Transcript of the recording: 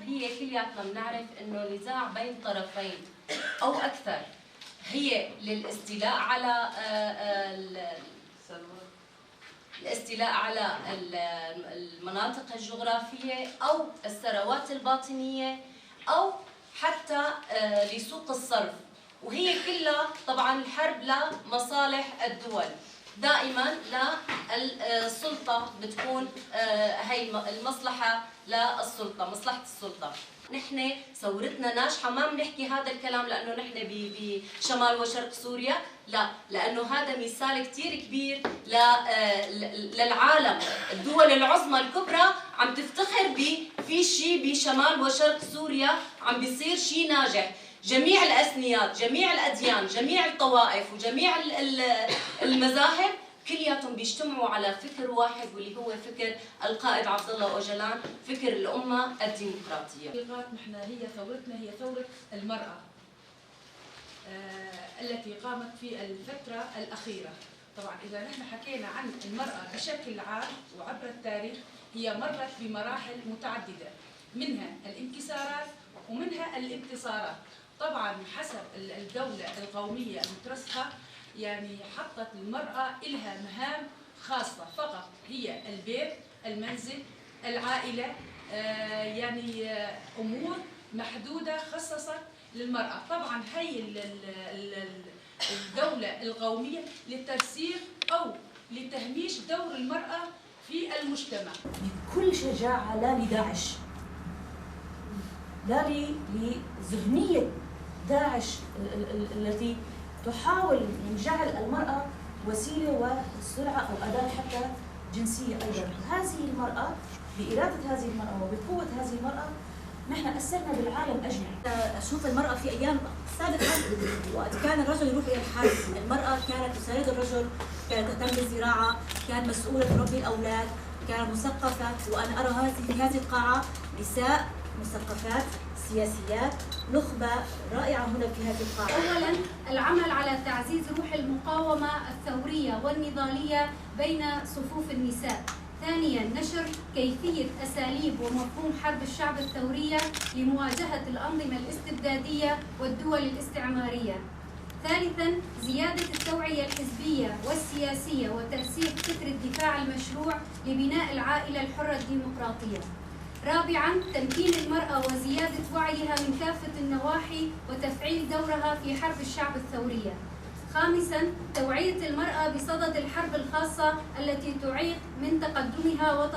هي كلياتنا بنعرف انه نزاع بين طرفين او اكثر، هي للاستيلاء على المناطق الجغرافية أو الثروات الباطنية أو حتى لسوق الصرف، وهي كلها طبعا الحرب لمصالح الدول. دائما للسلطة بتكون هي المصلحة للسلطة، مصلحة السلطة. نحن ثورتنا ناجحة، ما بنحكي هذا الكلام لأنه نحن بشمال وشرق سوريا، لا، لأنه هذا مثال كتير كبير للعالم. الدول العظمى الكبرى عم تفتخر في شيء بشمال وشرق سوريا عم بيصير شيء ناجح. جميع الأثنيات، جميع الأديان، جميع الطوائف وجميع المذاهب كلياتهم بيجتمعوا على فكر واحد، واللي هو فكر القائد عبد الله أوجلان، فكر الأمة الديمقراطية. نحن هي ثورتنا هي ثورة المرأة التي قامت في الفترة الأخيرة. طبعا إذا نحن حكينا عن المرأة بشكل عام وعبر التاريخ، هي مرت بمراحل متعددة، منها الانكسارات ومنها الانتصارات. طبعا حسب الدولة القومية المترسخة يعني حطت المرأة إلها مهام خاصة فقط، هي البيت، المنزل، العائلة، يعني أمور محدودة خصصت للمرأة. طبعا هي الدولة القومية لترسيخ أو لتهميش دور المرأة في المجتمع. بكل شجاعة لا لداعش، لا لذهنية داعش التي تحاول من جعل المرأة وسيلة وسلعة أو أداة حتى جنسية أيضا. هذه المرأة بإرادة هذه المرأة وبقوة هذه المرأة نحن أثرنا بالعالم أجمع. أشوف المرأة في أيام سابقة وقت كان الرجل يروح إلى الحرب، المرأة كانت تساعد الرجل، كانت تهتم بالزراعة، كانت مسؤولة تربي الأولاد، كانت مثقفة. وأنا أرى في هذه القاعة نساء مثقفات سياسيات، نخبة رائعة هنا في هذه القاعة. أولاً العمل على تعزيز روح المقاومة الثورية والنضالية بين صفوف النساء. ثانياً نشر كيفية أساليب ومفهوم حرب الشعب الثورية لمواجهة الأنظمة الاستبدادية والدول الاستعمارية. ثالثاً زيادة التوعية الحزبية والسياسية وترسيخ فكر الدفاع المشروع لبناء العائلة الحرة الديمقراطية. رابعاً تمكين المرأة وزيادة وعيها من كافة النواحي وتفعيل دورها في حرب الشعب الثورية. خامساً توعية المرأة بصدد الحرب الخاصة التي تعيق من تقدمها